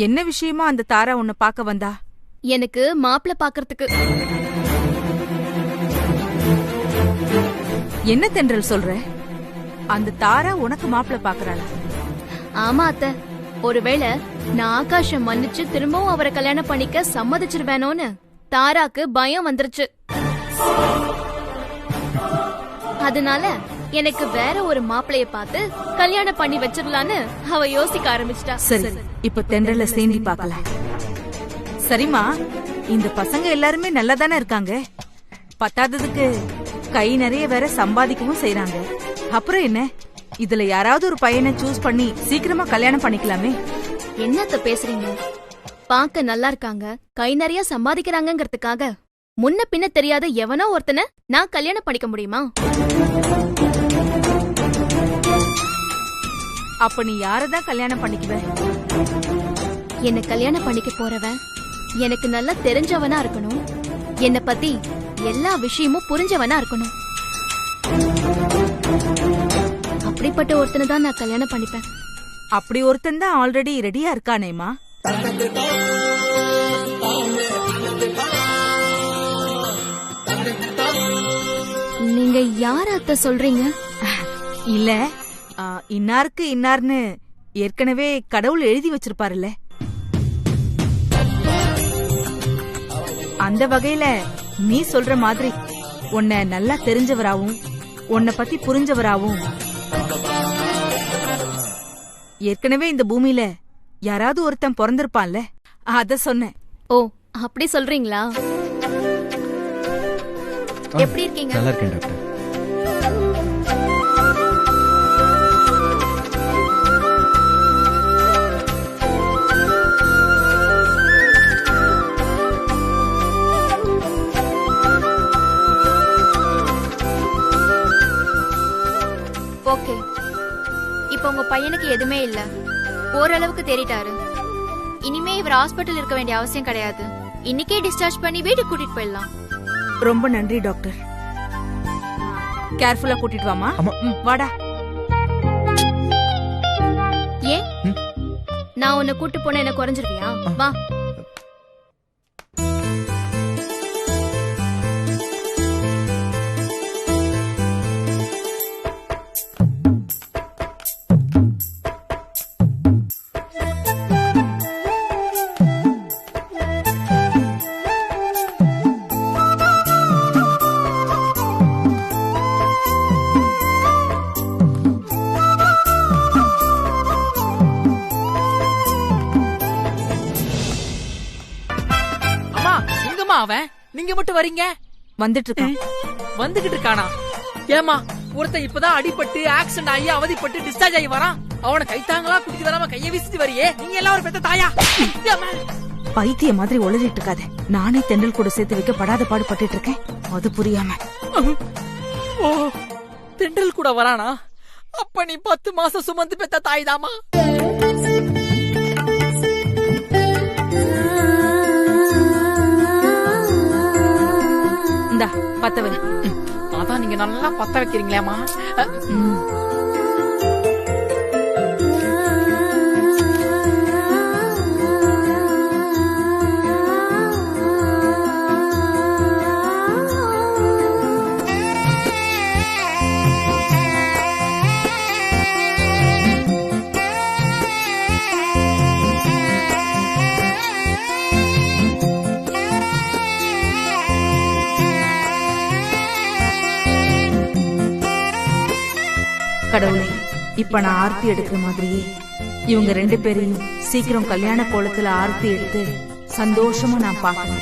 என்ன விஷயமா அந்த தாரா உன்னை பார்க்க வந்தா? எனக்கு மாப்பிள்ள பாக்குறதுக்கு. என்ன தென்றல் சொல்ற? அந்த தாரா உனக்கு மாப்பிள்ள பாக்குறாளா? ஆமா அத்தை. ஒருவேளை நான் ஆகாஷ மன்னிச்சு திரும்பவும் அவரை கல்யாணம் பண்ணிக்க சம்மதிச்சிருவேனோன்னு தாராக்கு பயம் வந்துருச்சு. அதனால எனக்கு வேற ஒரு மாப்பிளைய பார்த்து கல்யாணம் பண்ணி வச்சிடலான்னு அவ யோசிக்க ஆரம்பிச்சிட்டா. சரி, இப்ப தென்றல சேந்தி பார்க்கலாம். சரிமா, இந்த பசங்க எல்லாருமே நல்லதானே இருக்காங்க. பத்தாததுக்கு கை நிறைய வேற சம்பாதிக்கவும் செய்யறாங்க. அப்புறம் என்ன, இதுல யாராவது ஒரு பையனை சூஸ் பண்ணி சீக்கிரமா கல்யாணம் பண்ணிக்கலாமே. என்னத்த பேசுறீங்க? பாக்க நல்லா இருக்காங்க, கை நிறைய சம்பாதிக்கிறாங்கங்கிறதுக்காக முன்ன பின்ன தெரியாத எவனோ ஒருத்தனை நான் கல்யாணம் பண்ணிக்க முடியுமா? அப்ப நீ யாரதான் கல்யாணம் பண்ணிக்குவ? என்ன கல்யாணம் பண்ணிக்க போறவன் எனக்கு நல்லா தெரிஞ்சவனா இருக்கணும். என்ன பத்தி எல்லா விஷயமும் புரிஞ்சவனா இருக்கணும். அப்படிப்பட்ட ஒருத்தனை தான் நான் கல்யாணம் பண்ணிப்பேன். அப்படி ஒருத்தன் தான் ஆல்ரெடி ரெடியா இருக்கானேமா. நீங்க யார அத்த சொல்றீங்க? இல்ல, இன்னாருக்கு இன்னார்னு ஏற்கனவே கடவுள் எழுதி வச்சிருப்பாருல்ல. அந்த வகையில நீ சொல்ற மாதிரி உன்னை நல்லா தெரிஞ்சவராவும் உன்னை பத்தி புரிஞ்சவராவும் ஏற்கனவே இந்த பூமியில யாராவது ஒருத்தன் பிறந்திருப்பான்ல, அத சொன்னேன். ஓ, அப்படி சொல்றீங்களா? எப்படி இருக்கீங்க? நல்லா இருக்கேன் டாக்டர். ஓகே, இப்ப உங்க பையனுக்கு எதுவுமே இல்ல, ஓரளவுக்கு தேறிட்டாரு. இனிமே இவர் ஹாஸ்பிட்டல் இருக்க வேண்டிய அவசியம் கிடையாது. இன்னைக்கே டிஸ்சார்ஜ் பண்ணி வீட்டுக்கு கூட்டிட்டு போயிடலாம். ரொம்ப நன்றி டாக்டர். கேர்ஃபுல்லா கூட்டிட்டு வாமா. வாடா. ஏன் நான் உன்னை கூட்டு போன என்ன குறைஞ்சிருவியா? வா. அவன் நீங்க மட்டும் வரீங்க? வந்துட்டு இருக்கான். வந்துகிட்டு இருக்கானா? ஏமா, ஒருத்தன் இப்பதான் அடிபட்டு ஆக்சிடென்ட் ஆகி அவதிப்பட்டு டிஸ்சார்ஜ் ஆகி வரான். அவனை கைத்தாங்களா குடிக்க வராம கைய வீசிட்டு வரியே, நீங்க எல்லாம் ஒரு பெத்த தாயா? பைத்திய மாதிரி ஒளறிட்டு இருக்காத. நானே தென்றல் கூட சேர்த்து வைக்க படாத பாடு பட்டுட்டு இருக்கேன், அது புரியாம. ஓ, தென்றல் கூட வரானா? அப்ப நீ 10 மாசம் சுமந்து பெத்த தாய் தாமா. இந்தா பத்த வை. அதான் நீங்க நல்லா பத்த வைக்கிறீங்களேமா. கடவுளே, இப்ப நான் ஆர்த்தி எடுக்கிற மாதிரியே இவங்க 2 பேரையும் சீக்கிரம் கல்யாண கோலத்துல ஆர்த்தி எடுத்து சந்தோஷமா நான் பாக்கணும்.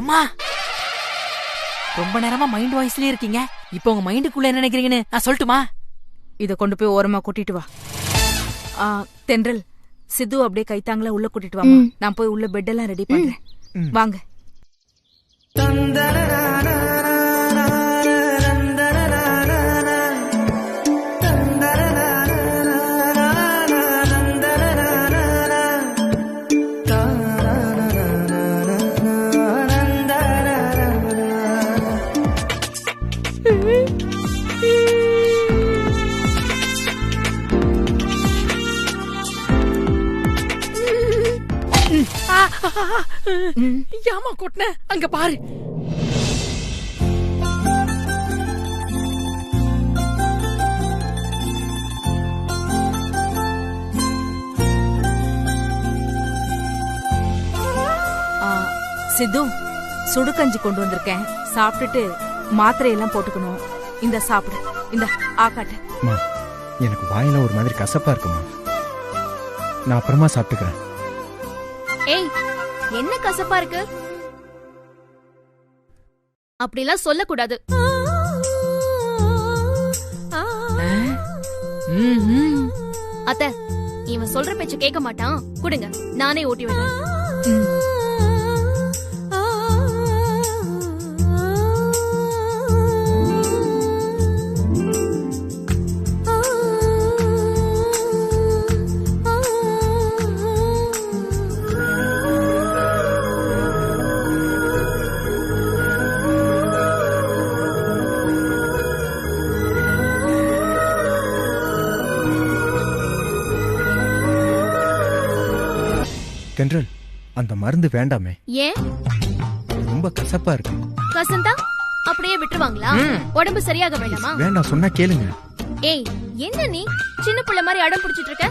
அம்மா, ரொம்ப நேரமா மைண்ட் வாய்ஸ்லயே இருக்கீங்க. இப்ப உங்க மைண்டுக்குள்ள என்ன நினைக்கிறீங்கன்னு நான் சொல்லட்டுமா? இத கொண்டு போய் ஓரமா கூட்டிட்டு வா. தென்றல், சித்து அப்படியே கைத்தாங்களா உள்ள கூட்டிட்டு வா. நான் போய் உள்ள பெட் எல்லாம் ரெடி பண்றேன். வாங்க. ஏமா கொட்டின அங்க பாரு. சித்து, சுடுகஞ்சி கொண்டு வந்திருக்கேன், சாப்பிட்டுட்டு மாத்திரையெல்லாம் போட்டுக்கணும். இந்த சாப்பிடு. இந்த ஆக்காட்டு. எனக்கு வாயில ஒரு மாதிரி கசப்பா இருக்குமா, நான் அப்புறமா சாப்பிட்டுக்கிறேன். ஏய், என்ன கசப்பா இருக்கு? அப்படிலாம் சொல்லக்கூடாது. அத்தை, இவன் சொல்ற பேச்சு கேட்க மாட்டான். கொடுங்க, நானே ஊட்டி விடுறேன். தென்றல், அந்த மருந்து வேண்டாமே, ஏன்? ரொம்ப கசப்பா இருக்கு. கசந்தா அப்படியே விட்டுருவாங்களா? உடம்பு சரியாக வேண்டாமா? வேண்டாம், சொன்னா கேளுங்க. ஏய், என்ன நீ சின்ன பிள்ளை மாதிரி அடம் பிடிச்சிட்டு இருக்க?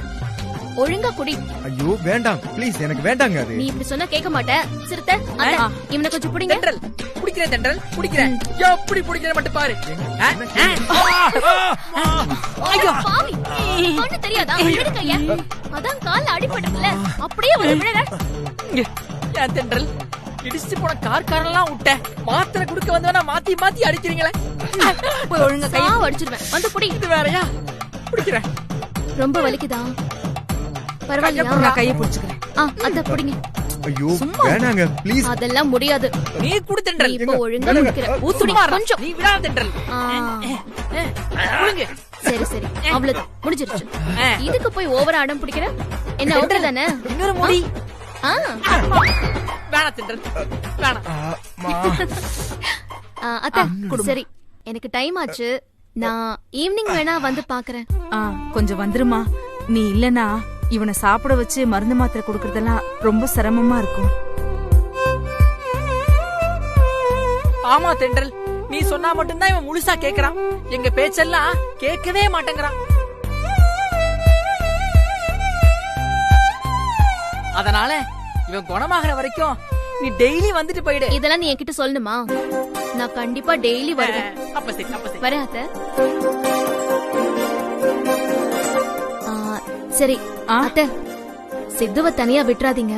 ஒழுங்கா குடி. ஐயோ வேண்டாம், ப்ளீஸ், எனக்கு வேண்டாங்க அது. நீ இப்படி சொன்னா கேட்க மாட்ட. சிறுத்தை, இவனை கொஞ்சம் பிடிங்க. தென்றல், குடிக்கிறேன் தென்றல், குடிக்கிறேன். எப்படி பிடிக்கிறேன் மட்டும் பாரு. ஐயோ பாவி, கண்ணு தெரியாதா? விடு கைய. அதான் கால்ல அடிபட்டதுல அப்படியே வந்து விழுற. ஏன் தென்றல், இடிச்சு போன கார்காரெல்லாம் விட்ட மாத்திரை குடுக்க வந்தவனா மாத்தி மாத்தி அடிக்கிறீங்களே. போய் ஒழுங்கா கையா அடிச்சிடுவேன். வந்து குடி. இது வேறயா? குடிக்கிறேன். ரொம்ப வலிக்குதா? பரவாயில்லையா? நான் கையை பிடிச்சுக்கிறேன். அத குடிங்க. ஐயோ வேணாங்க, ப்ளீஸ். அதெல்லாம் முடியாது. நீ குடி தென்றல். இப்போ ஒழுங்கா குடிக்கிற. ஊத்துடி கொஞ்சம். நீ விடாத தென்றல். குடிங்க. சரி சரி, அவ்வளவுதான், முடிஞ்சிருச்சு. இதுக்கு போய் ஓவரா அடம் பிடிக்கிற? என்ன அவுட்டர் தானே? இன்னொரு முடி. வேணாம் தென்றல், வேணாம். அத்தை, சரி, எனக்கு டைம் ஆச்சு. நான் ஈவினிங் வேணா வந்து பாக்குறேன். கொஞ்சம் வந்துருமா. நீ இல்லனா இவனை சாப்பிட வச்சு மருந்து மாத்திரை கொடுக்கறதெல்லாம் ரொம்ப சிரமமா இருக்கும். ஆமா தென்றல், நீ சொன்னா மட்டும்தான் இவன் முழுசா கேக்குறான். எங்க பேச்செல்லாம் கேட்கவே மாட்டேங்கிறான். அதனால இவன் குணமாகற வரைக்கும் நீ டெய்லி வந்துட்டு போயிடு. இதெல்லாம் நீ என்கிட்ட சொல்லணுமா? நான் கண்டிப்பா டெய்லி வருவேன். அப்ப சரி, அப்ப சரி. வரேன் அத்தை. சரி அத்தை, சித்துவ தனியா விட்டுறாதீங்க.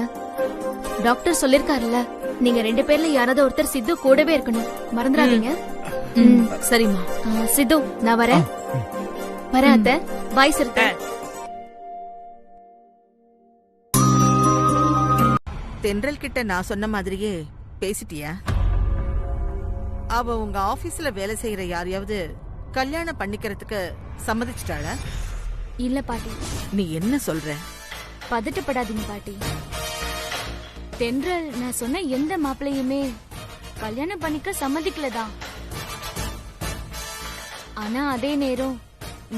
டாக்டர் சொல்லிருக்காருல்ல, நீங்க 2 பேர்ல யாராவது ஒருத்தர் சித்து கூடவே இருக்கணும். மறந்துடாதீங்க. சரிம்மா. சித்து, நான் வரேன். வரேன் அத்தை. பாய் சிறுத்தை. தென்றல் கிட்ட நான் சொன்ன மாதிரியே பேசிட்டியா? அவ உங்க ஆபீஸ்ல வேலை செய்யற யாரையாவது கல்யாணம் பண்ணிக்கிறதுக்கு சம்மதிச்சிட்டாளா? இல்ல பாட்டி. நீ என்ன சொல்ற? பதட்டப்படாதீங்க பாட்டி. தென்றல் நான் சொன்ன எந்த மாப்பிளையுமே கல்யாணம் பண்ணிக்க சம்மதிக்கலதான். ஆனா அதே நேரம்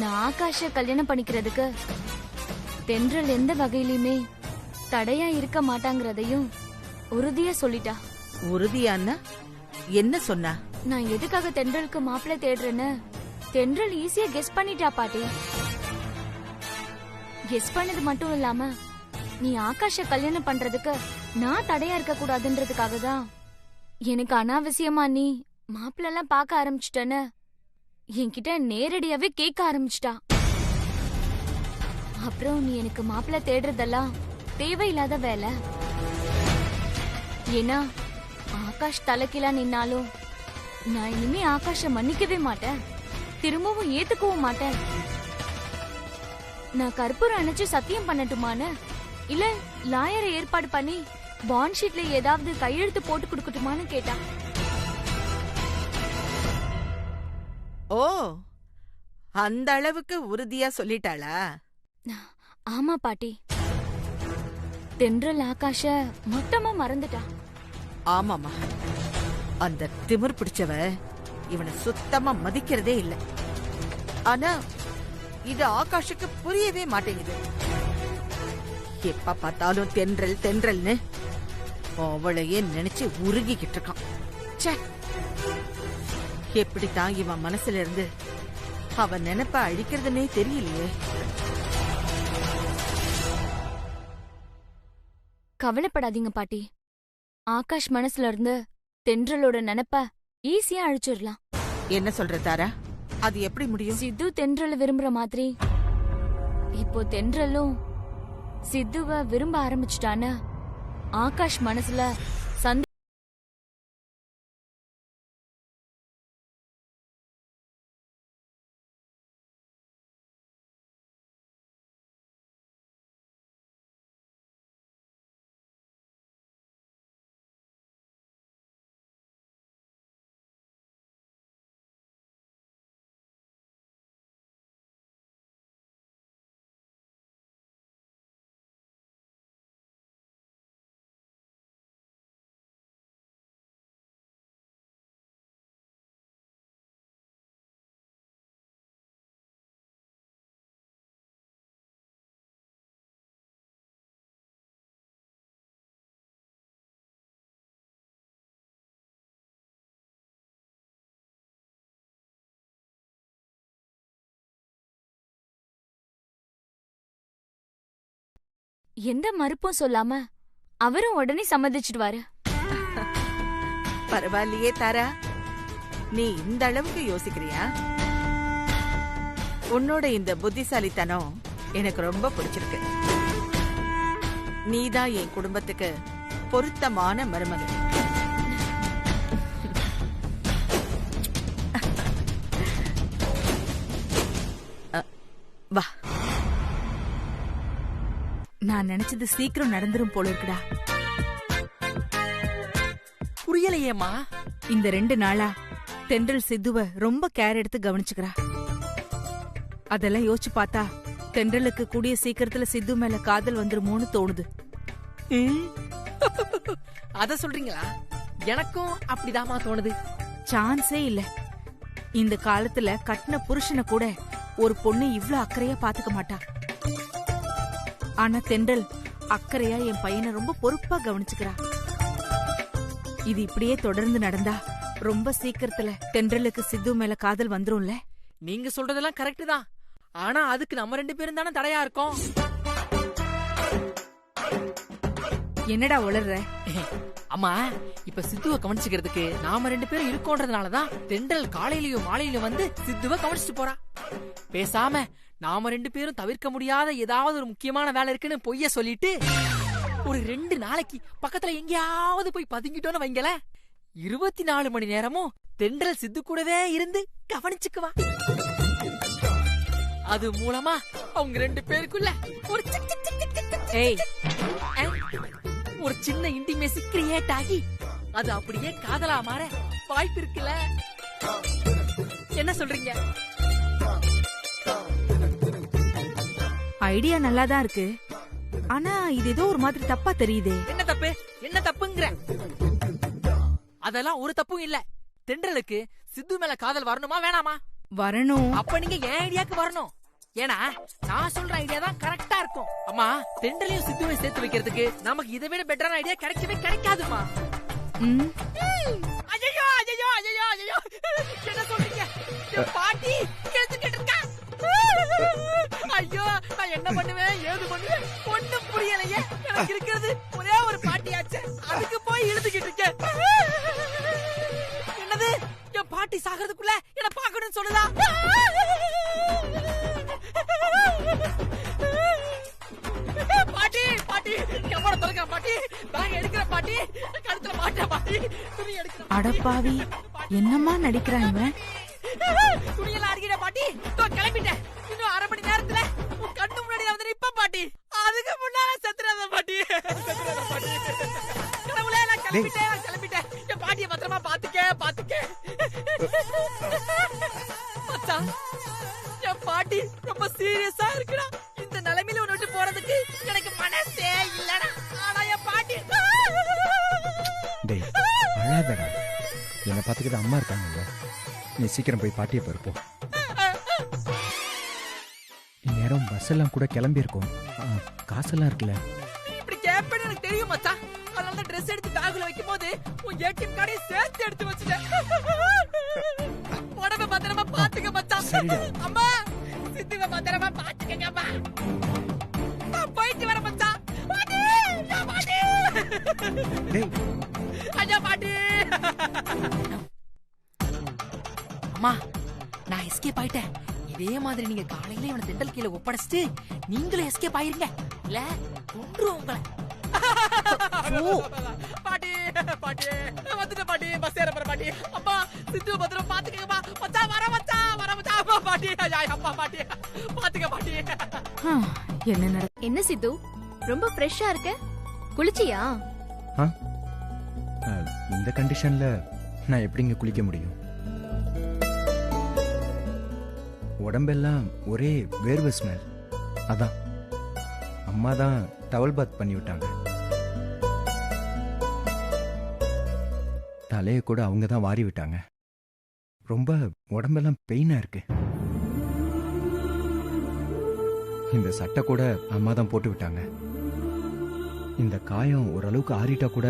நான் ஆகாஷ கல்யாணம் பண்ணிக்கிறதுக்கு தென்றல் எந்த வகையிலுமே தடையா இருக்க மாட்டாங்கறதையும் உறுதியா சொல்லிட்டா. உறுதியான்னா என்ன சொன்னா? நான் எதுக்காக தென்றலுக்கு மாப்பிள்ளை தேடுறேன்னு தென்றல் ஈஸியா கெஸ் பண்ணிட்டா பாட்டி. கெஸ் பண்ணது மட்டும் இல்லாம, நீ ஆகாஷ கல்யாணம் பண்றதுக்கு நான் தடையா இருக்க கூடாதுன்றதுக்காக தான் எனக்கு அனாவசியமா நீ மாப்பிள்ள எல்லாம் பார்க்க ஆரம்பிச்சிட்டேன்னு என்கிட்ட நேரடியாவே கேட்க ஆரம்பிச்சிட்டா. அப்புறம் நீ எனக்கு மாப்பிள்ள தேடுறதெல்லாம் தேவையில்லாத வேலை. ஏன்னா ஆகாஷ் தலைக்கீழா நின்னாலும் நான் இனிமே ஆகாஷ மன்னிக்கவே மாட்டேன், திரும்பவும் ஏத்துக்கவும் மாட்டேன். நான் கற்பூரம் அணைச்சு சத்தியம் பண்ணட்டுமான்னு, இல்ல லாயரை ஏற்பாடு பண்ணி பாண்ட் ஷீட்ல ஏதாவது கையெழுத்து போட்டு கொடுக்கட்டுமான்னு கேட்டா. ஓ, அந்த அளவுக்கு உறுதியா சொல்லிட்டாளா? ஆமா பாட்டி. தென்றல் ஆகாஷ மொத்தமா மறந்துட்டா. ஆமாமா, அந்த திமிர் பிடிச்சவ இவனை சுத்தமா மதிக்கிறதே இல்ல. ஆனா இது ஆகாஷுக்கு புரியவே மாட்டேங்குது. எப்ப பார்த்தாலும் தென்றல் தென்றல்னு. அவளையே நினைச்சு உருகிக்கிட்டு இருக்கான். ச்சே, எப்படித்தான் இவன் மனசுல இருந்து அவன் நினைப்ப அழிக்கிறதுனே தெரியலையே. கவலைப்படாதீங்க பாட்டி. ஆகாஷ் மனசுல இருந்து தென்றலோட நினைப்ப ஈஸியா அழிச்சிடலாம். என்ன சொல்ற தாரா? அது எப்படி முடியும்? சித்து தென்றல விரும்புற மாதிரி இப்போ தென்றலும் சித்துவ விரும்ப ஆரம்பிச்சுட்டான்னு ஆகாஷ் மனசுல எந்த மறுப்பும் சொல்லாம அவரும் உடனே சம்மதிச்சிடுவாரு. பரவாயில்லையே தாரா, நீ இந்த அளவுக்கு யோசிக்கிறியா? உன்னோட இந்த புத்திசாலித்தனம் எனக்கு ரொம்ப பிடிச்சிருக்கு. நீதான் என் குடும்பத்துக்கு பொருத்தமான மருமகன். வா, நான் நினைச்சது சீக்கிரம் நடந்துரும் போல இருக்குடா. புரியலையேம்மா. இந்த 2 நாளா தென்றல் சித்துவ ரொம்ப கேர் எடுத்து கவனிச்சுக்கிறா. அதெல்லாம் யோசிச்சு பார்த்தா தென்றலுக்கு கூடிய சீக்கிரத்துல சித்து மேல காதல் வந்துருமோன்னு தோணுது. அத சொல்றீங்களா? எனக்கும் அப்படிதாம்மா தோணுது. சான்ஸே இல்ல. இந்த காலத்துல கட்டின புருஷனை கூட ஒரு பொண்ணு இவ்ளோ அக்கறையா பாத்துக்க மாட்டா. ஆனா தென்றல் அக்கறையா என் பையனை ரொம்ப பொறுப்பா கவனிச்சுக்கிறா. இது இப்படியே தொடர்ந்து நடந்தா ரொம்ப சீக்கிரத்துல தென்றலுக்கு சித்து மேல காதல் வந்துரும்ல. நீங்க சொல்றதெல்லாம் கரெக்ட் தான். ஆனா அதுக்கு நம்ம 2 பேரும் தானே தடையா இருக்கோம். என்னடா உளர்ற? அம்மா, இப்ப சித்துவ கவனிச்சுக்கிறதுக்கு நாம 2 பேரும் இருக்கோன்றதுனாலதான் தென்றல் காலையிலயும் மாலையிலும் வந்து சித்துவ கவனிச்சுட்டு போறா. பேசாம நாம 2 பேரும் தவிர்க்க முடியாத ஏதாவது ஒரு முக்கியமான வேலை இருக்குன்னு பொய்ய சொல்லிட்டு ஒரு 2 நாளைக்கு பக்கத்துல எங்கேயாவது போய் பதுங்கிட்டோன்னு வைங்கள, 24 மணி நேரமும் தென்றல் சித்து கூடவே இருந்து கவனிச்சுக்குவா. அது மூலமா அவங்க 2 பேருக்குள்ள ஒரு ஏய், ஒரு சின்ன இன்டிமேசி கிரியேட் ஆகி அது அப்படியே காதலா மாற வாய்ப்பு இருக்குல்ல. என்ன சொல்றீங்க? ஐடியா நல்லாதான் இருக்கு. ஆனா இது ஏதோ ஒரு மாதிரி தப்பா தெரியுதே. என்ன தப்பு? என்ன தப்புங்கற? அதெல்லாம் ஒரு தப்பும் இல்ல. தென்றலுக்கு சித்து மேல காதல் வரணுமா வேணாமா? வரணும். அப்ப நீங்க என் ஐடியாக்கு வரணும். ஏன்னா நான் சொல்ற ஐடியா தான் கரெக்டா இருக்கும். அம்மா, தென்றலையும் சித்துவையும் சேர்த்து வைக்கிறதுக்கு நமக்கு இதை விட பெட்டரான ஐடியா கிடைக்கவே கிடைக்காதுமா. ஐயோ ஐயோ ஐயோ ஐயோ, என்ன சொல்றீங்க? பாட்டி கேட்டுக்கிட்டு இருக்கா. ஐயோ, நான் என்ன பண்ணுவேன் ஏது பண்ணுவேன் ஒண்ணும் புரியலையே. எனக்கு இருக்கிறது ஒரே ஒரு பாட்டியாச்சு, அதுக்கு போய் இழுத்துக்கிட்டு இருக்கேன். என்னது? என் பாட்டி சாகிறதுக்குள்ள என்ன பாக்கணும்னு சொல்லுதா? பாட்டி பாட்டி கவன தொலைக்க பாட்டி, பேக் எடுக்கிற பாட்டி, கழுத்துல மாட்ட பாட்டி, துணி எடுக்கிற. அடப்பாவி, என்னம்மா நடிக்கிறான் இவன்? துணியெல்லாம் அடிக்கிற பாட்டி, கிளம்பிட்டேன். இன்னும் 1/2 மணி நேரத்துல உன் கண்ணு முன்னாடி வந்து நிப்ப பாட்டி. அதுக்கு முன்னால செத்துறாத பாட்டி. கடவுளே, நான் கிளம்பிட்டேன். என் பாட்டியை பத்திரமா பாத்துக்க. மச்சான், என் பாட்டி ரொம்ப சீரியஸா இருக்குடா. இந்த நிலைமையில உன்னை விட்டு போறதுக்கு எனக்கு மனசே இல்லடா. ஆனா என் பாட்டி. டேய், அழாதடா. என்னை பாத்துக்கிட்டு அம்மா இருக்காங்க. நீ சீக்கிரம் போய் பாட்டியை பருப்போம். இந்நேரம் பஸ் எல்லாம் கூட கிளம்பி இருக்கும். காசெல்லாம் இருக்குல்ல. இப்படி கேட்பேன்னு எனக்கு தெரியும் மச்சான். அதனால ட்ரெஸ் எடுத்து பேக்ல வைக்கும் போது உன் ஏடிஎம் கார்டை சேர்த்து எடுத்து வச்சுட்டேன். உடம்ப பத்திரமா பாத்துக்க மச்சான். சரிடா. அம்மா சித்துவ பத்திரமா பாத்துக்கங்கம்மா. நான் போயிட்டு வரேன் மச்சான். பாட்டி பாட்டி டேய் ஐயா பாட்டி. அம்மா நான் எஸ்கேப் ஆயிட்டேன். இதே மாதிரி நீங்க காலையில இவனை தெண்டல் கீழே ஒப்படைச்சிட்டு நீங்களும் எஸ்கேப் ஆயிருங்க, இல்ல கொன்றும் உங்களை. பாட்டி பாட்டி வந்துட்ட பாட்டி, பஸ் ஏற போற பாட்டி. அப்பா சித்து பத்திரம் பாத்துக்கங்கப்பா. மச்சான் வர மச்சான் வர மச்சான். அப்பா பாட்டி அப்பா பாட்டி பாத்துக்க பாட்டி. என்ன நட என்ன சித்து ரொம்ப ஃப்ரெஷ்ஷா இருக்க? குளிச்சியா? இந்த கண்டிஷன்ல நான் எப்படிங்க குளிக்க முடியும்? உடம்பெல்லாம் ஒரே வேர்வை ஸ்மெல். அதான் அம்மா தான் டவல் பாத் பண்ணி விட்டாங்க. தலையை கூட அவங்க தான் வாரி விட்டாங்க. ரொம்ப உடம்பெல்லாம் பெயினா இருக்கு. இந்த சட்டை கூட அம்மா தான் போட்டு விட்டாங்க. இந்த காயம் ஓரளவுக்கு ஆறிட்டா கூட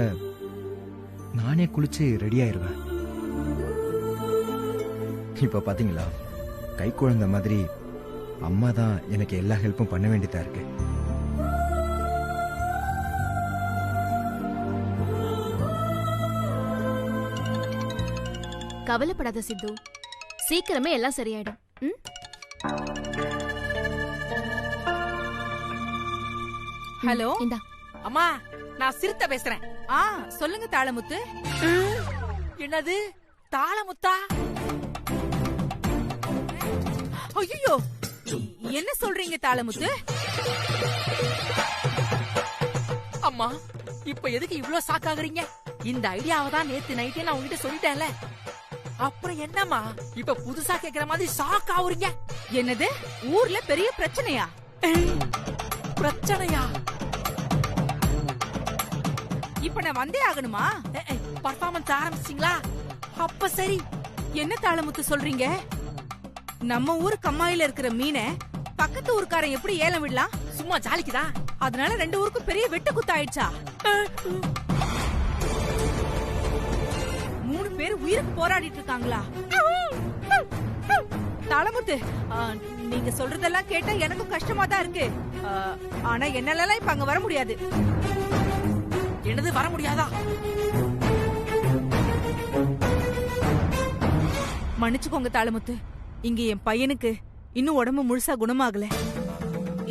நானே குளிச்சு ரெடி ஆயிருவேன். இப்ப பாத்தீங்களா, கை குழந்தை மாதிரி அம்மா தான் எனக்கு எல்லா ஹெல்ப்பும் பண்ண வேண்டியதா இருக்கு. கவலைப்படாத சித்து, சீக்கிரமே எல்லாம் சரியாயிடும். ஹலோ. இந்தா. அம்மா நான் சிறுத்தை பேசுறேன். சொல்லுங்க தாளமுத்து. என்னது தாளமுத்தா? ஐயோ, என்ன சொல்றீங்க தாளமுத்து? அம்மா இப்ப எதுக்கு இவ்ளோ ஷாக் ஆகுறீங்க? இந்த ஐடியாவை தான் நேத்து நைட்டே நான் உங்ககிட்ட சொல்லிட்டேன்ல. அப்புறம் என்னம்மா இப்ப புதுசா கேக்குற மாதிரி ஷாக் ஆகுறீங்க? என்னது, ஊர்ல பெரிய பிரச்சனையா? பிரச்சனையா? இப்ப நான் வந்தே ஆகணுமா? பர்ஃபார்மன்ஸ் ஆரம்பிச்சிங்களா? அப்ப சரி. என்ன தாளமுத்து சொல்றீங்க? நம்ம ஊரு கம்மாயில இருக்கிற மீனை பக்கத்து ஊருக்காரன் எப்படி ஏலம் விடலாம்? சும்மா ஜாலிக்குதா? அதனால 2 ஊருக்கும் பெரிய வெட்டு குத்து ஆயிடுச்சா? 3 பேர் உயிருக்கு போராடிட்டு இருக்காங்களா? தாளமுத்து, நீங்க சொல்றதெல்லாம் கேட்டா எனக்கும் கஷ்டமா தான் இருக்கு. ஆனா என்னால இப்ப அங்க வர முடியாது. என்னது வர முடியாதா? மன்னிச்சுக்கோங்க தாளமுத்து, இங்க என் பையனுக்கு இன்னும் உடம்பு முழுசா குணமாகல.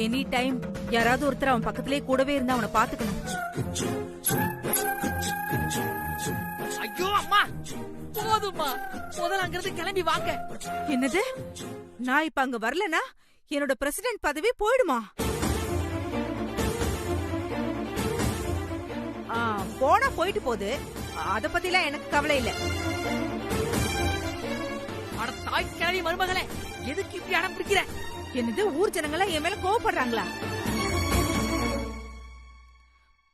எனி டைம் யாராவது ஒருத்தர் அவன் பக்கத்திலே கூடவே இருந்தா அவனை பாத்துக்கணும். ஐயோ அம்மா போதும்மா, முதல்ல அங்கிருந்து கிளம்பி வாங்க. என்னது, நான் இப்ப அங்க வரலனா என்னோட பிரசிடென்ட் பதவி போயிடுமா? போனா போயிட்டு போகுது, அத பத்திலாம் எனக்கு கவலை இல்ல. அட தாய் கிளவி மருமகளே, எதுக்கு இப்படி அடம் பிடிக்கிற? என்னது, ஊர் ஜனங்களா என் மேல கோவப்படுறாங்களா?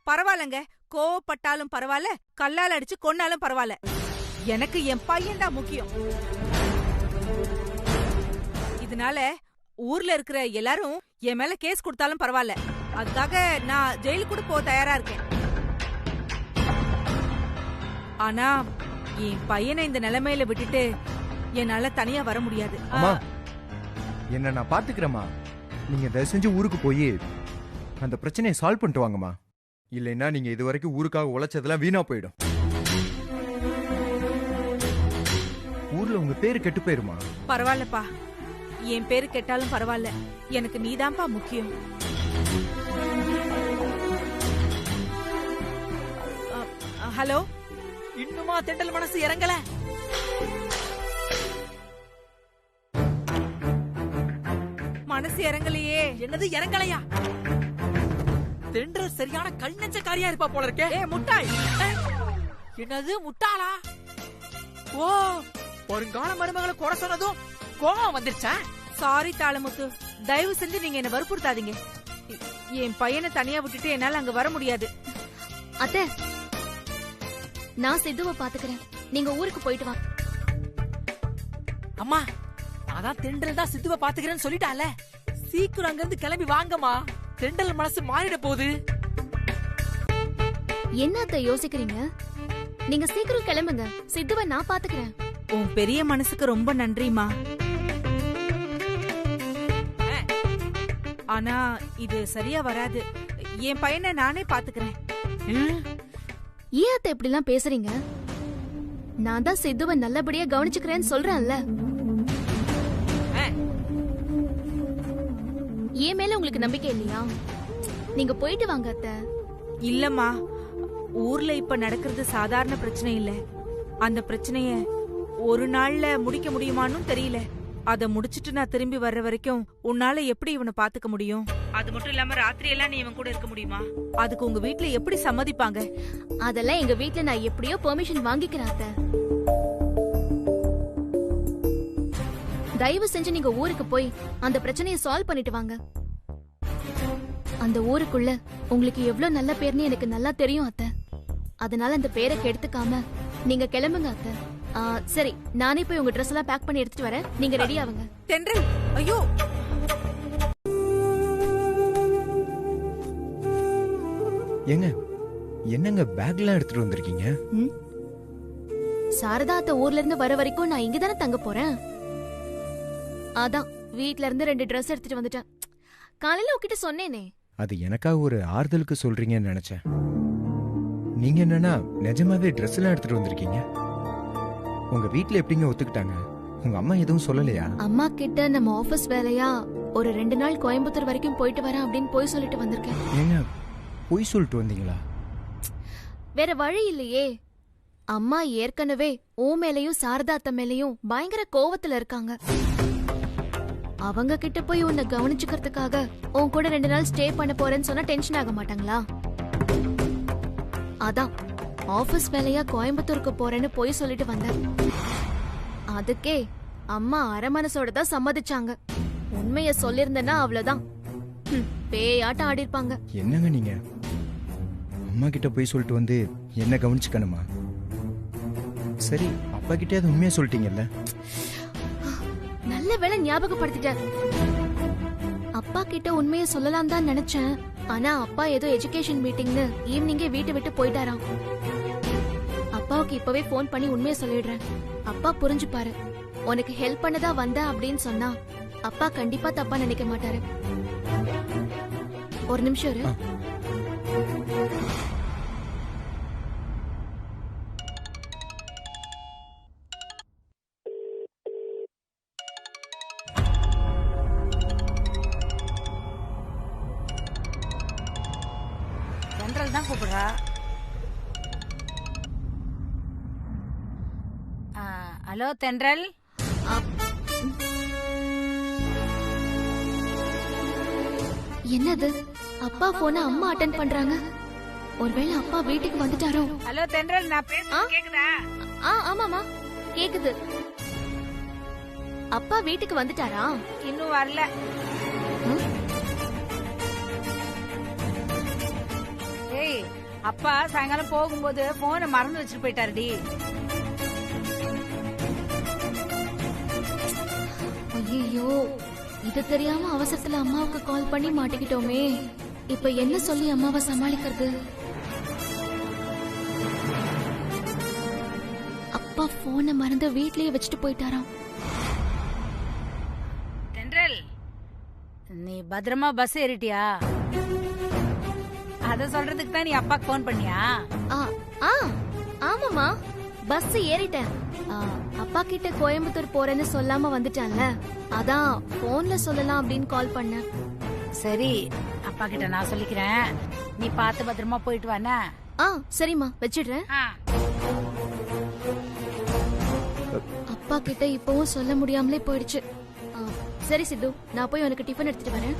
பரவாயில்லங்க, கோவப்பட்டாலும் பரவாயில்ல, கல்லால் அடிச்சு கொன்னாலும் பரவாயில்ல, எனக்கு என் பையன் தான் முக்கியம். இதனால ஊர்ல இருக்கிற எல்லாரும் என் மேல கேஸ் கொடுத்தாலும் பரவாயில்ல, அதுக்காக நான் ஜெயிலுக்கு கூட போக தயாரா இருக்கேன். ஆனா என் பையனை இந்த நிலைமையில விட்டுட்டு என்னால தனியா வர முடியாது. அம்மா, என்ன நான் பாத்துக்கிறேம்மா. நீங்க தயவு செஞ்சு ஊருக்கு போய் அந்த பிரச்சனையை சால்வ் பண்ணிட்டு வாங்கம்மா. இல்லைன்னா நீங்க இது வரைக்கும் ஊருக்காக உழைச்சதெல்லாம் வீணா போயிடும். ஊர்ல உங்க பேரு கெட்டு போயிருமா? பரவாயில்லப்பா, என் பேரு கெட்டாலும் பரவாயில்ல, எனக்கு நீதான்ப்பா முக்கியம். ஹலோ. இன்னுமா தெண்டல் மனசு இறங்கல? மனசு இறங்கலையே. என்னது இறங்கலையா? தென்றல் சரியான கல் நெஞ்சக்காரியா இருப்பா போல இருக்கே. முட்டாள். என்னது முட்டாளா? ஓ, வருங்கால மருமகளை குறை சொன்னதும் கோவம் வந்துருச்சா? சாரி தாளமுத்து, தயவு செஞ்சு நீங்க என்ன வற்புறுத்தாதீங்க. என் பையனை தனியா விட்டுட்டு என்னால அங்க வர முடியாது. அத்தை, நான் சித்துவை பாத்துக்கிறேன், நீங்க ஊருக்கு போயிட்டு வா. அம்மா, அதான் தென்றல் தான் சித்துவ பாத்துக்கிறேன்னு சொல்லிட்டால, சீக்கிரம் அங்க இருந்து கிளம்பி வாங்கம்மா. தென்றல் மனசு மாறிட போகுது. என்ன அத்தை யோசிக்கிறீங்க? நீங்க சீக்கிரம் கிளம்புங்க, சித்துவை நான் பாத்துக்கிறேன். உன் பெரிய மனசுக்கு ரொம்ப நன்றிமா. ஆனா இது சரியா வராது. என் பையனை நானே பாத்துக்கிறேன். ஏன் அத்தை இப்படி எல்லாம் பேசுறீங்க? நான் தான் சித்துவை நல்லபடியா கவனிச்சுக்கிறேன்னு சொல்றேன்ல. ஏன் மேல உங்களுக்கு நம்பிக்கை இல்லையா? நீங்க போயிட்டு வாங்க அத்தை. இல்லம்மா, ஊர்ல இப்ப நடக்கிறது சாதாரண பிரச்சனை இல்ல. அந்த பிரச்சனைய ஒரு நாள்ல முடிக்க முடியுமான்னு தெரியல. அத முடிச்சிட்டு நான் திரும்பி வர்ற வரைக்கும் உன்னால எப்படி இவனை பாத்துக்க முடியும்? அது மட்டும் இல்லாம ராத்திரி எல்லாம் நீ இவன் கூட இருக்க முடியுமா? அதுக்கு உங்க வீட்ல எப்படி சம்மதிப்பாங்க? அதெல்லாம் எங்க வீட்ல நான் எப்படியோ பெர்மிஷன் வாங்கிக்கிறேன் அத்தை. தயவு செஞ்சு நீங்க ஊருக்கு போய் அந்த பிரச்சனையை சால்வ் பண்ணிட்டு வாங்க. அந்த ஊருக்குள்ள உங்களுக்கு எவ்வளவு நல்ல பேர்னு எனக்கு நல்லா தெரியும் அத்தை. அதனால அந்த பேரை கெடுத்துக்காம நீங்க கிளம்புங்க அத்தை. சரி, நானே போய் உங்க ட்ரெஸ் எல்லாம் பேக் பண்ணி எடுத்துட்டு வரேன். நீங்க ரெடி ஆகுங்க. தென்றல், ஐயோ! ஏங்க, என்னங்க பேக்லாம் எடுத்துட்டு வந்திருக்கீங்க? சாரதா அத்தை ஊர்ல இருந்து வர வரைக்கும் நான் இங்கதானே தங்க போறேன். அதான் வீட்ல இருந்து 2 ட்ரெஸ் எடுத்துட்டு வந்துட்டேன். காலையில உன்கிட்ட சொன்னேனே. அது எனக்காக ஒரு ஆறுதலுக்கு சொல்றீங்கன்னு நினைச்சேன். நீங்க என்னன்னா நிஜமாவே ட்ரெஸ் எல்லாம் எடுத்துட்டு வந்திருக்கீங்க. உங்க வீட்ல எப்படிங்க ஒத்துக்கிட்டாங்க? உங்க அம்மா எதுவும் சொல்லலையா? அம்மா கிட்ட நம்ம ஆபீஸ் வேலையா ஒரு 2 நாள் கோயம்புத்தூர் வரைக்கும் போயிட்டு வரேன் அப்படின்னு போய் சொல்லிட்டு வந்திருக்கேன். ஏங்க, போய் சொல்லிட்டு வந்தீங்களா? வேற வழி இல்லையே. அம்மா ஏற்கனவே ஓ மேலையும் சாரதா அத்தை மேலையும் பயங்கர கோவத்துல இருக்காங்க. அவங்க கிட்ட போய் உன்னை கவனிச்சுக்கிறதுக்காக உன் கூட 2 நாள் ஸ்டே பண்ண போறேன்னு சொன்னா டென்ஷன் ஆக மாட்டாங்களா? அதான் ஆபீஸ் வேலையா கோயம்புத்தூருக்கு போறேன்னு போய் சொல்லிட்டு வந்தேன். அதுக்கே அம்மா அரை மனசோட தான் சம்மதிச்சாங்க. உண்மைய சொல்லிருந்தேன்னா அவ்வளவுதான், பேயாட்டம் ஆடி இருப்பாங்க. என்னங்க நீங்க அம்மா கிட்ட போய் சொல்லிட்டு வந்து என்ன கவனிச்சுக்கணுமா? சரி, அப்பா கிட்டே அது உண்மையா சொல்லிட்டீங்கல்ல? நல்ல வேளை ஞாபகப்படுத்திட்டேன். அப்பா கிட்ட உண்மையை சொல்லலாம் தான் நினைச்சேன். ஆனா அப்பா ஏதோ எஜுகேஷன் மீட்டிங்னு ஈவினிங்கே வீட்டை விட்டு போயிட்டாராம். அப்பாவுக்கு இப்பவே போன் பண்ணி உண்மையை சொல்லிடுறேன். அப்பா புரிஞ்சுப்பாரு. உனக்கு ஹெல்ப் பண்ணதா வந்தா அப்படின்னு சொன்னா அப்பா கண்டிப்பா தப்பா நினைக்க மாட்டாரு. ஒரு நிமிஷம் இரு. தென்றல் தான் கூப்பிடுறா. ஹலோ தென்றல். என்னது, அப்பா போன அம்மா அட்டென்ட் பண்றாங்க. ஒருவேளை அப்பா வீட்டுக்கு வந்துட்டாரோ? ஹலோ தென்றல், நான் பேசுறது கேக்குதா? ஆமாமா கேக்குது. அப்பா வீட்டுக்கு வந்துட்டாரா? இன்னும் வரல. ஏய், அப்பா சாயங்காலம் போகும்போது போனை மறந்து வச்சுட்டு போயிட்டாருடி. ஐயோ, இது தெரியாம அவசரத்துல அம்மாவுக்கு கால் பண்ணி மாட்டிக்கிட்டோமே. இப்ப என்ன சொல்லி அம்மாவை சமாளிக்கிறது? அப்பா போனை மறந்து வீட்லயே வச்சுட்டு போயிட்டாராம். தென்றல், நீ பத்திரமா பஸ் ஏறிட்டியா? அத சொல்றதுக்கு தான் நீ அப்பாக்கு போன் பண்ணியா? ஆமாமா, பஸ் ஏறிட்டேன். அப்பா கிட்ட கோயம்புத்தூர் போறேன்னு சொல்லாம வந்துட்டான்ல, அதான் போன்ல சொல்லலாம் அப்படின்னு கால் பண்ணேன். சரி, அப்பா கிட்ட நான் சொல்லிக்கிறேன். நீ பார்த்து பத்திரமா போயிட்டு வானே. சரிம்மா, வச்சிடுறேன். அப்பா கிட்ட இப்பவும் சொல்ல முடியாமலே போயிடுச்சு. சரி சித்து, நான் போய் உனக்கு டிஃபன் எடுத்துட்டு வரேன்.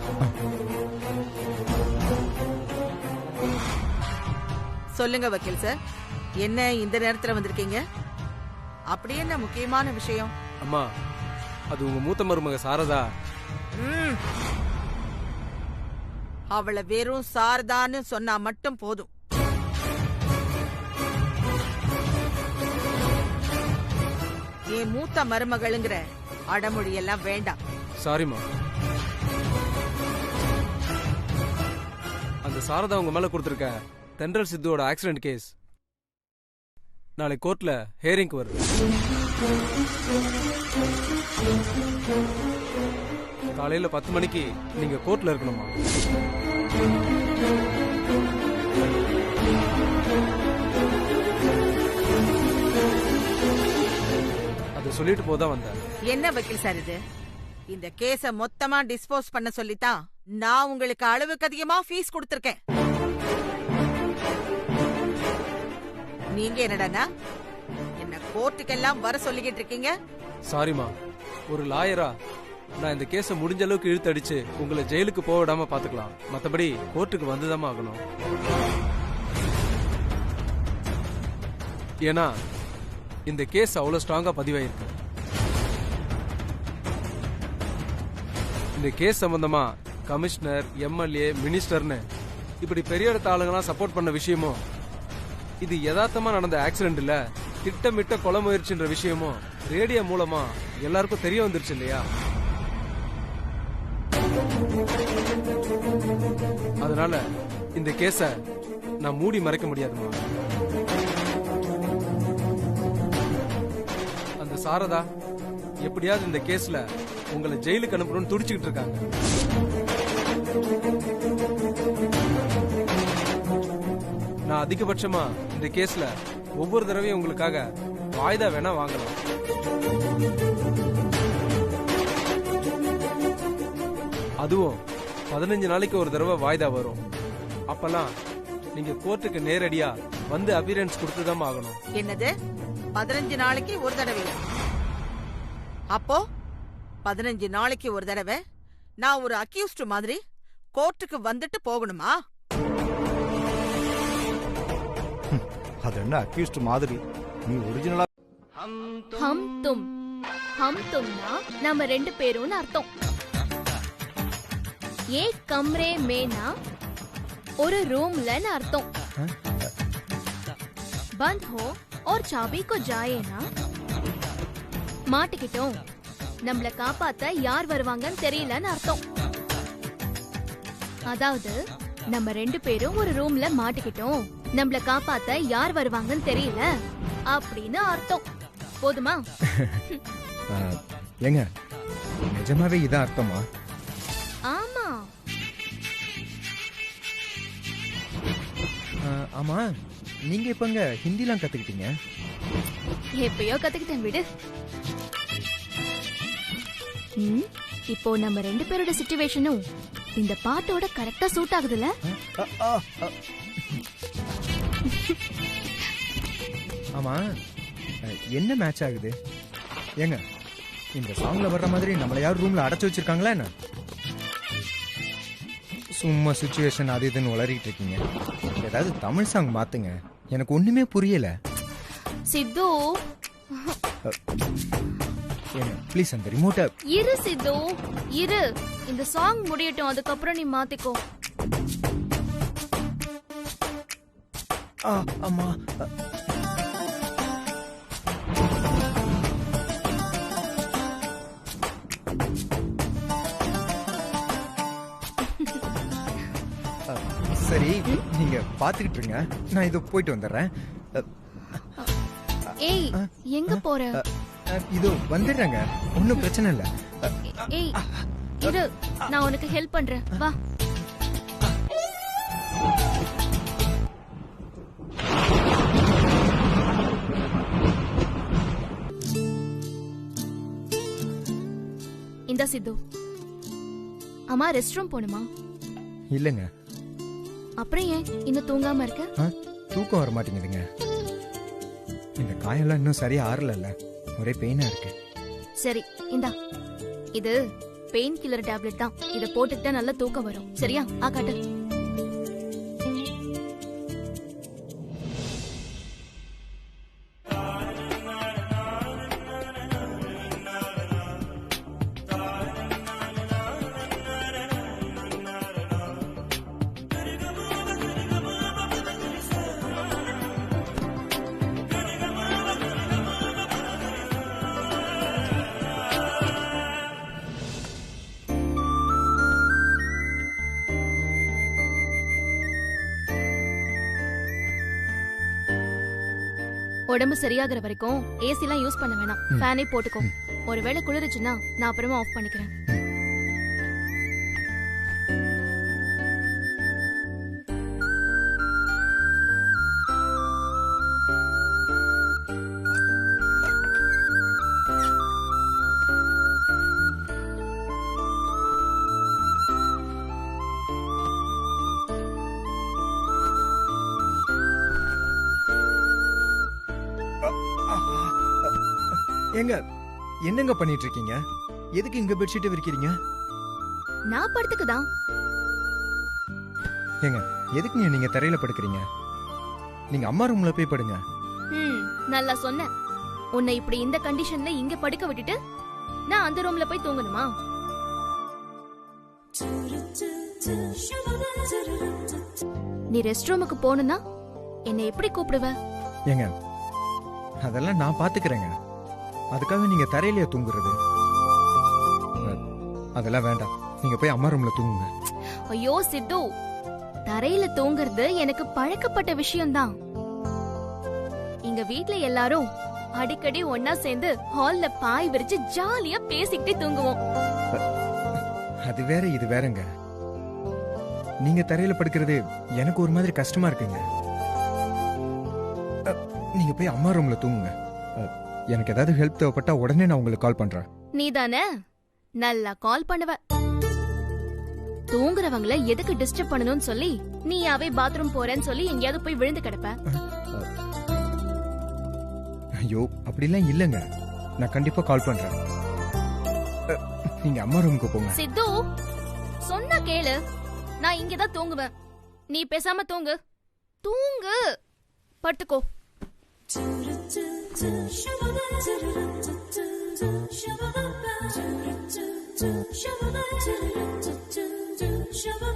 சொல்லுங்க வக்கீல் சார், என்ன இந்த நேரத்துல வந்திருக்கீங்க? அப்படி என்ன முக்கியமான விஷயம்? அம்மா, அது உங்க மூத்த மருமக சாரதா. அவளை வெறும் சாரதான்னு சொன்னா மட்டும் போதும். என் மூத்த மருமகளுங்கிற அடமொழி எல்லாம் வேண்டாம். சாரிம்மா. அந்த சாரதா உங்க மேல கொடுத்திருக்க தென்றல் சித்துவோட ஆக்சிடென்ட் கேஸ் நாளை கோர்ட்ல ஹியரிங்க்கு வருது. காலையில 10 மணிக்கு நீங்க கோர்ட்ல இருக்கணுமா? அதை சொல்லிட்டு போதான் வந்தேன். என்ன வக்கீல் சார் இது? இந்த கேஸ மொத்தமா டிஸ்போஸ் பண்ண சொல்லித்தான் நான் உங்களுக்கு அளவுக்கு அதிகமா ஃபீஸ் கொடுத்திருக்கேன். நீங்க என்னடானா என்ன கோர்ட்டுக்கெல்லாம் வர சொல்லிக்கிட்டு இருக்கீங்க? சாரிமா, ஒரு லாயரா நான் இந்த கேஸ முடிஞ்ச அளவுக்கு இழுத்தடிச்சு உங்களை ஜெயிலுக்கு போக விடாம பாத்துக்கலாம். மத்தபடி கோர்ட்டுக்கு வந்துதான் ஆகணும். ஏன்னா இந்த கேஸ் அவ்வளவு ஸ்ட்ராங்கா பதிவாயிருக்கு. இந்த கேஸ் சம்பந்தமா கமிஷனர், எம்எல்ஏ, மினிஸ்டர்னு இப்படி பெரிய இடத்த ஆளுங்கெல்லாம் சப்போர்ட் பண்ண விஷயமும், இது யதார்த்தமா நடந்த ஆக்சிடென்ட் இல்ல திட்டமிட்ட கொலை முயற்சின்ற விஷயமும் ரேடியோ மூலமா எல்லாருக்கும் தெரிய வந்துருச்சு இல்லையா? அதனால இந்த கேஸ நான் மூடி மறைக்க முடியாதுமா. அந்த சாரதா எப்படியாவது இந்த கேஸ்ல உங்களை ஜெயிலுக்கு அனுப்பணும்னு துடிச்சுக்கிட்டு இருக்காங்க. நான் அதிகபட்சமா இந்த கேஸ்ல ஒவ்வொரு தடவையும் உங்களுக்காக வாய்தா வேணா வாங்கலாம். அதுவும் 15 நாளைக்கு ஒரு தடவை வாய்தா வரும். அப்பெல்லாம் நீங்க கோர்ட்டுக்கு நேரடியா வந்து அபியரன்ஸ் கொடுத்துதான் ஆகணும். என்னது 15 நாளைக்கு ஒரு தடவை? அப்போ 15 நாளைக்கு ஒரு தடவை நான் ஒரு அக்யூஸ்ட் மாதிரி கோர்ட்டுக்கு வந்துட்டு போகணுமா? அது என்ன அக்யூஸ்ட் மாதிரி? நீ ஒரிஜினலா ஹம் தும்னா நம்ம 2 பேரும்னு அர்த்தம். ஏ கம்ரே மேனா ஒரு ரூம்லன்னு அர்த்தம். பந்த் ஹோ और चाबी को जाएனா மாட்டிக்கிட்டோம், நம்மள காப்பாத்த யார் வருவாங்கன்னு தெரியலன்னு அர்த்தம். அதாவது நம்ம 2 பேரும் ஒரு ரூம்ல மாட்டிக்கிட்டோம், நம்மள காப்பாத்த யார் வருவாங்கன்னு தெரியல அப்படின்னு அர்த்தம். போதுமா? ஏங்க நிஜமாவே இதான் அர்த்தமா? ஆமா. ஆமா, நீங்க இப்பங்க ஹிந்திலாம் கத்துக்கிட்டீங்க? எப்பயோ கத்துக்கிட்டேன் விடு. இப்போ நம்ம 2 பேரோட சிச்சுவேஷனும் இந்த பாட்டோட கரெக்டா சூட் ஆகுதுல? ஆமா, என்ன மேட்ச் ஆகுது? ஏங்க இந்த சாங்ல வர்ற மாதிரி நம்மள யாரும் ரூம்ல அடைச்சு வச்சிருக்காங்களா என்ன? சும்மா சிச்சுவேஷன் அது இதுன்னு உளறிட்டு இருக்கீங்க. ஏதாவது தமிழ் சாங் மாத்துங்க, எனக்கு ஒண்ணுமே புரியல. சித்து ப்ளீஸ் அந்த ரிமோட்டை இரு. சித்து இரு, இந்த சாங் முடியட்டும், அதுக்கப்புறம் நீ மாத்திக்கோ. அம்மா சரி, நீங்க பாத்துக்கிட்டு இருங்க, நான் இதோ போயிட்டு வந்துடுறேன். ஏய் எங்க போற? இதோ வந்துடுறேங்க, ஒன்னும் பிரச்சனை இல்ல. ஏய் இரு, நான் உனக்கு ஹெல்ப் பண்றேன், வா. இந்த சித்து, அம்மா ரெஸ்ட் ரூம் போணுமா? இல்லங்க. அப்புறம் ஏன் இன்னும் தூங்காம இருக்க? தூக்கம் வர மாட்டேங்குதுங்க. இந்த காயெல்லாம் இன்னும் சரியா ஆறல, ஒரே பெயினா இருக்கு. சரி இந்தா, இது பெயின் கில்லர் டேப்லெட் தான், இத போட்டுக்கிட்டா நல்ல தூக்கம் வரும். சரியா? ஆகாட்டு. உடம்பு சரியாகிற வரைக்கும் ஏசி எல்லாம் யூஸ் பண்ண வேணாம், ஃபேனே போட்டுக்கோ. ஒருவேளை குளிருச்சுன்னா நான் அப்புறமா ஆஃப் பண்ணிக்கிறேன். ஏங்க என்னங்க பண்ணிட்டு இருக்கீங்க? எதுக்கு இங்க பெட்ஷீட் விரிக்கிறீங்க? நான் படுத்துக்குதான். ஏங்க எதுக்குங்க நீங்க தரையில படுக்கிறீங்க? நீங்க அம்மா ரூம்ல போய் படுங்க. நல்லா சொன்ன. உன்னை இப்படி இந்த கண்டிஷன்ல இங்க படுக்க விட்டுட்டு நான் அந்த ரூம்ல போய் தூங்கணுமா? நீ ரெஸ்ட் ரூமுக்கு போகணும்னா என்னை எப்படி கூப்பிடுவ? ஏங்க அதெல்லாம் நான் பாத்துக்கிறேங்க. அதுக்காக நீங்க தரையிலேயே தூங்குறது அதெல்லாம் வேண்டாம். நீங்க போய் அம்மா ரூம்ல தூங்குங்க. ஐயோ சித்து, தரையில தூங்குறது எனக்கு பழக்கப்பட்ட விஷயம்தான். எங்க வீட்ல எல்லாரும் அடிக்கடி ஒன்னா சேர்ந்து ஹால்ல பாய் விரிச்சு ஜாலியா பேசிக்கிட்டே தூங்குவோம். அது வேற இது வேறங்க. நீங்க தரையில படுக்கிறது எனக்கு ஒரு மாதிரி கஷ்டமா இருக்குங்க. நீங்க போய் அம்மா ரூம்ல தூங்குங்க. எனக்கு ஏதாவது ஹெல்ப் தேவைப்பட்டா உடனே நான் உங்களுக்கு கால் பண்றேன். நீதானே நல்லா கால் பண்ணுவ. தூங்குறவங்கள எதுக்கு டிஸ்டர்ப் பண்ணணும்னு சொல்லி நீயாவே பாத்ரூம் போறேன்னு சொல்லி எங்கேயாவது போய் விழுந்து கிடப்ப. ஐயோ அப்படிலாம் இல்லங்க. நான் கண்டிப்பா கால் பண்றேன். நீங்க அம்மா ரூமுக்கு போங்க. சித்து சொன்னா கேளு. நான் இங்கதான் தூங்குவேன். நீ பேசாம தூங்கு. தூங்கு. படுத்துக்கோ. Shabba